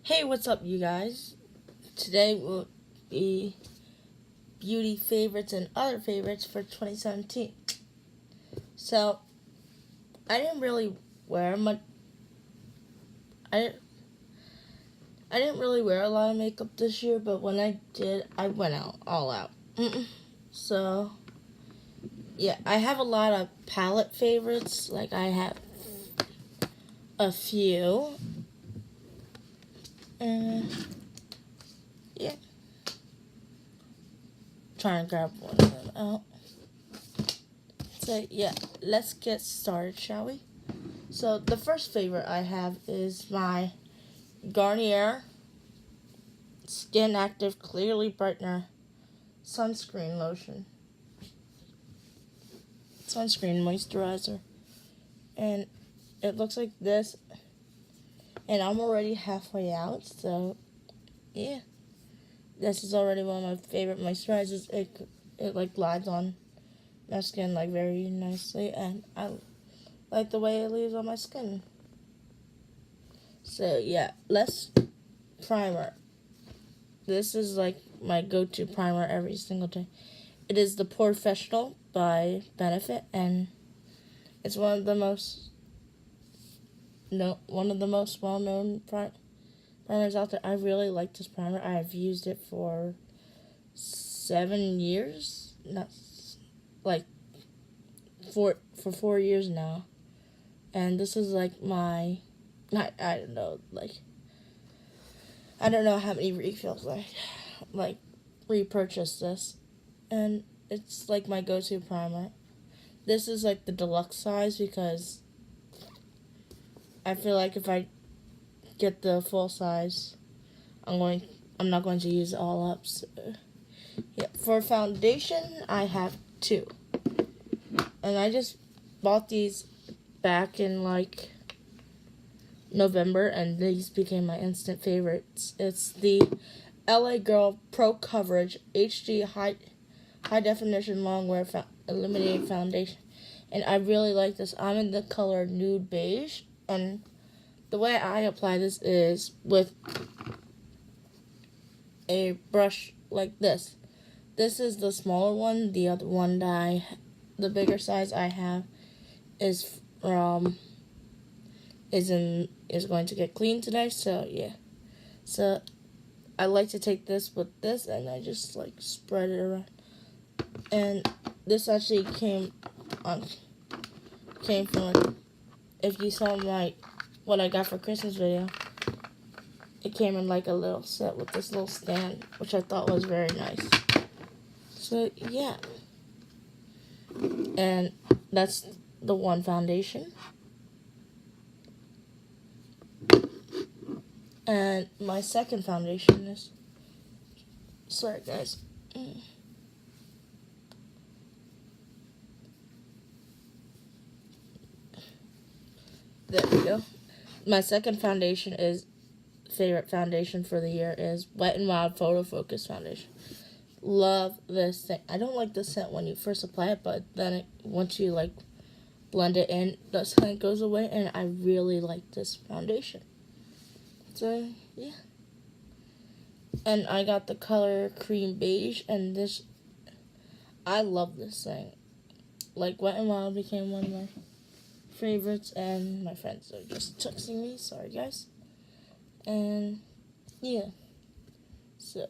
Hey, what's up, you guys? Today will be beauty favorites and other favorites for 2017. So, I didn't really wear much. I, I didn't really wear a lot of makeup this year, but when I did, I went all out. So, yeah, I have a lot of palette favorites. Like, I have a few. And, yeah. Trying to grab one of them out. So, yeah, let's get started, shall we? So, the first favorite I have is my Garnier Skin Active Clearly Brightener Sunscreen Lotion. Sunscreen Moisturizer. And it looks like this. And I'm already halfway out, so yeah. This is already one of my favorite moisturizers. It like glides on my skin like very nicely, and I like the way it leaves on my skin. So yeah, let's primer. This is like my go-to primer every single day. It is the Professional by Benefit, and it's one of the most well-known primers out there. I really like this primer. I've used it for 7 years, not like for 4 years now, and this is like my I don't know, like I don't know how many refills I repurchased this, and it's like my go-to primer. This is like the deluxe size because I feel like if I get the full size, I'm not going to use it all up. So, yeah, for foundation, I have two, and I just bought these back in like November, and these became my instant favorites. It's the LA Girl Pro Coverage HD High Definition Longwear Illuminating Foundation, and I really like this. I'm in the color Nude Beige, and the way I apply this is with a brush like this. This is the smaller one. The other one the bigger size I have is going to get clean today. So yeah, so I like to take this with this, and I just like spread it around. And this actually came from like, if you saw what I got for Christmas video, it came in like a little set with this little stand, which I thought was very nice. So yeah, and that's the one foundation. And my second foundation is, sorry guys. There we go. My second favorite foundation for the year is Wet n Wild Photo Focus Foundation. Love this thing. I don't like the scent when you first apply it, but then once you like blend it in, the scent goes away, and I really like this foundation. So yeah. And I got the color Cream Beige, and I love this thing. Like, Wet n Wild became one of my favorites, and my friends are just texting me. Sorry, guys. And yeah, so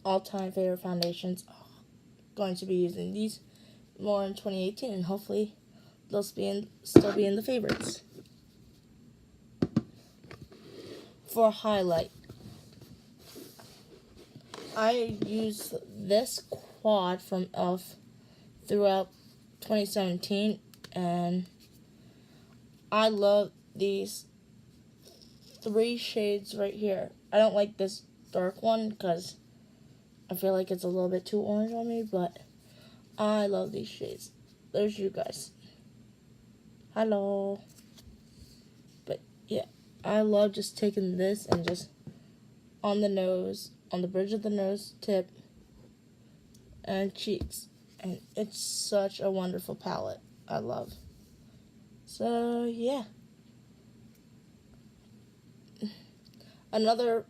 all-time favorite foundations. Going to be using these more in 2018, and hopefully they'll still be in the favorites. For highlight, I used this quad from e.l.f. throughout 2017, and I love these 3 shades right here. I don't like this dark one because I feel like it's a little bit too orange on me, but I love these shades. There's you guys. Hello. But yeah, I love just taking this and just on the nose, on the bridge of the nose tip, and cheeks. And it's such a wonderful palette. I love. So yeah. Another,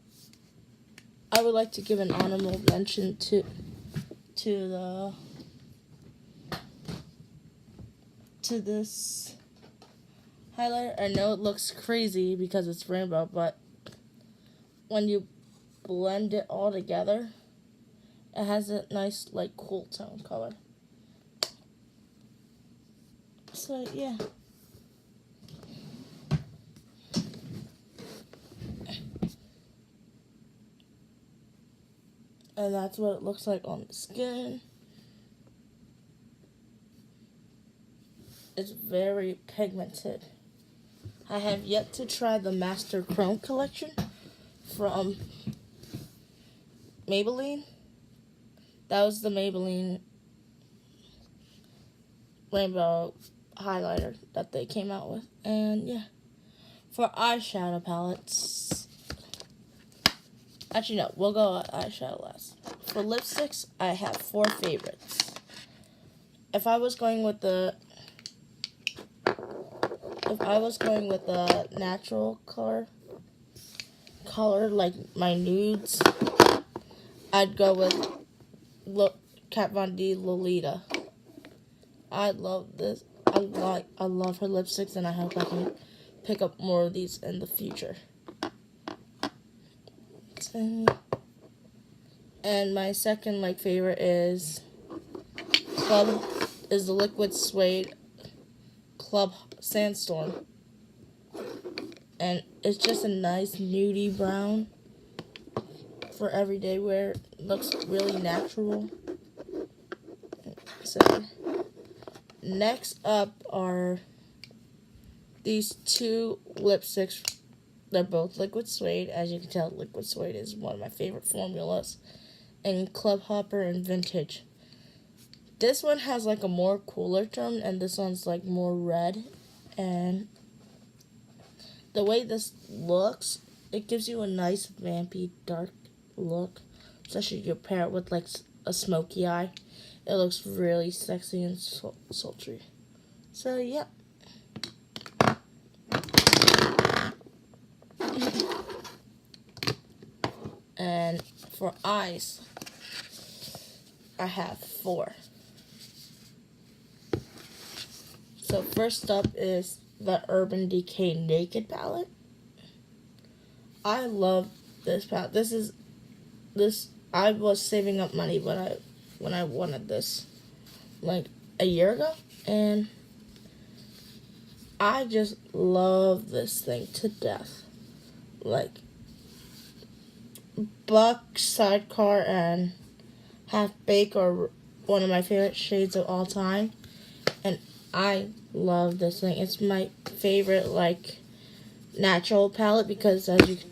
I would like to give an honorable mention to the to this highlighter. I know it looks crazy because it's rainbow, but when you blend it all together, it has a nice, like, cool tone color. So, yeah. And that's what it looks like on the skin. It's very pigmented. I have yet to try the Master Chrome collection from Maybelline. That was the Maybelline rainbow highlighter that they came out with. And yeah, for eyeshadow palettes, actually no, we'll go with eyeshadow last. For lipsticks, I have 4 favorites. If I was going with the natural color like my nudes, I'd go with Kat Von D Lolita. I love this. I love her lipsticks, and I hope I can pick up more of these in the future. And my second favorite is the Liquid Suede Club Sandstorm. And it's just a nice nudie brown for everyday wear. It looks really natural. So next up are these 2 lipsticks. They're both Liquid Suede. As you can tell, Liquid Suede is one of my favorite formulas. And Club Hopper and Vintage. This one has like a more cooler tone, and this one's like more red. And the way this looks, it gives you a nice vampy dark look. Especially if you pair it with like a smoky eye. It looks really sexy and sultry. So, yeah. And for eyes, I have 4. So first up is the Urban Decay Naked palette. I love this palette. I was saving up money when I wanted this like a year ago, and I just love this thing to death. Like Buck, Sidecar, and Half Baked are one of my favorite shades of all time, and I love this thing. It's my favorite natural palette because there's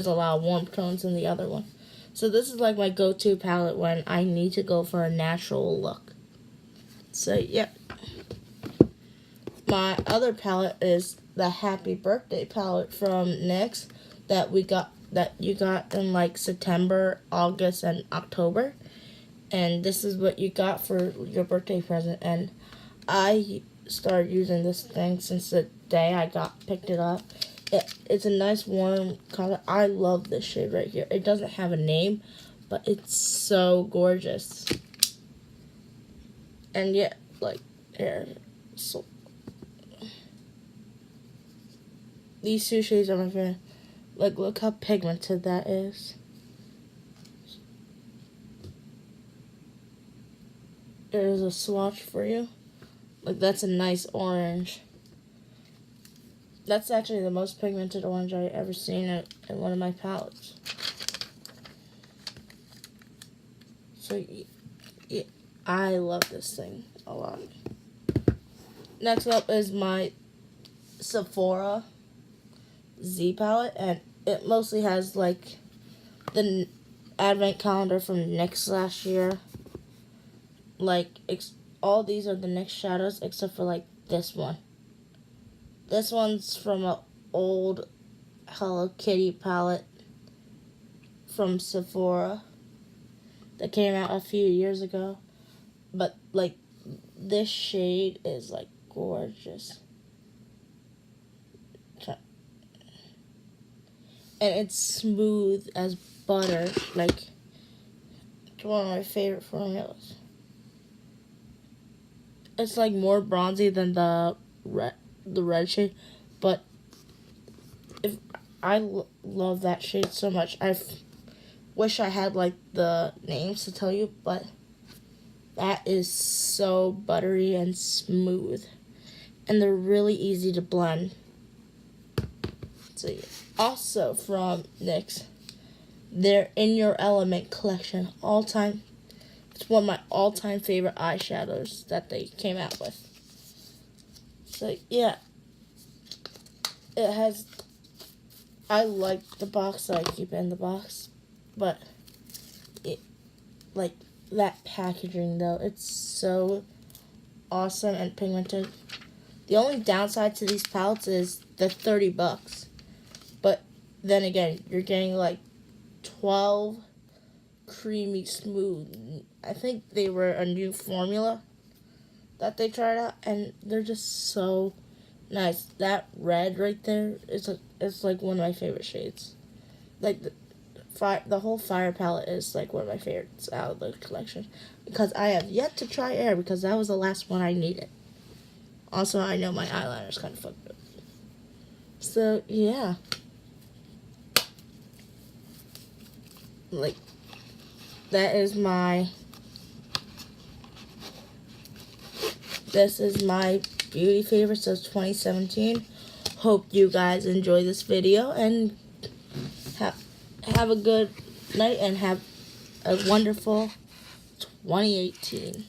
a lot of warm tones in the other one. So this is like my go-to palette when I need to go for a natural look. So yeah. My other palette is the Happy Birthday palette from NYX that you got in like September, August, and October. And this is what you got for your birthday present. And I started using this thing since the day I picked it up. It's a nice warm color. I love this shade right here. It doesn't have a name, but it's so gorgeous. And yeah, here. So these 2 shades are my favorite. Look how pigmented that is. There's a swatch for you. That's a nice orange. That's actually the most pigmented orange I've ever seen in one of my palettes. So, yeah, I love this thing a lot. Next up is my Sephora Z palette, and it mostly has the advent calendar from NYX last year. All these are the NYX shadows except for this one. This one's from an old Hello Kitty palette from Sephora that came out a few years ago. But this shade is gorgeous. and it's smooth as butter. Like, it's one of my favorite formulas. It's like more bronzy than the red shade, but if love that shade so much. Wish I had like the names to tell you, but that is so buttery and smooth, and they're really easy to blend. So yeah. Also from NYX, their In Your Element collection, it's one of my all-time favorite eyeshadows that they came out with. So yeah, I like the box, so I keep it in the box, but like that packaging though, it's so awesome and pigmented. The only downside to these palettes is the $30, but then again, you're getting like 12 creamy smooth. I think they were a new formula that they tried out, and they're just so nice. That red right there it's like one of my favorite shades. Like the whole Fire palette is like one of my favorites out of the collection, because I have yet to try Air, because that was the last one I needed. Also, I know my eyeliner's kind of fucked up. So yeah, like this is my beauty favorites of 2017. Hope you guys enjoy this video, and have a good night, and have a wonderful 2018.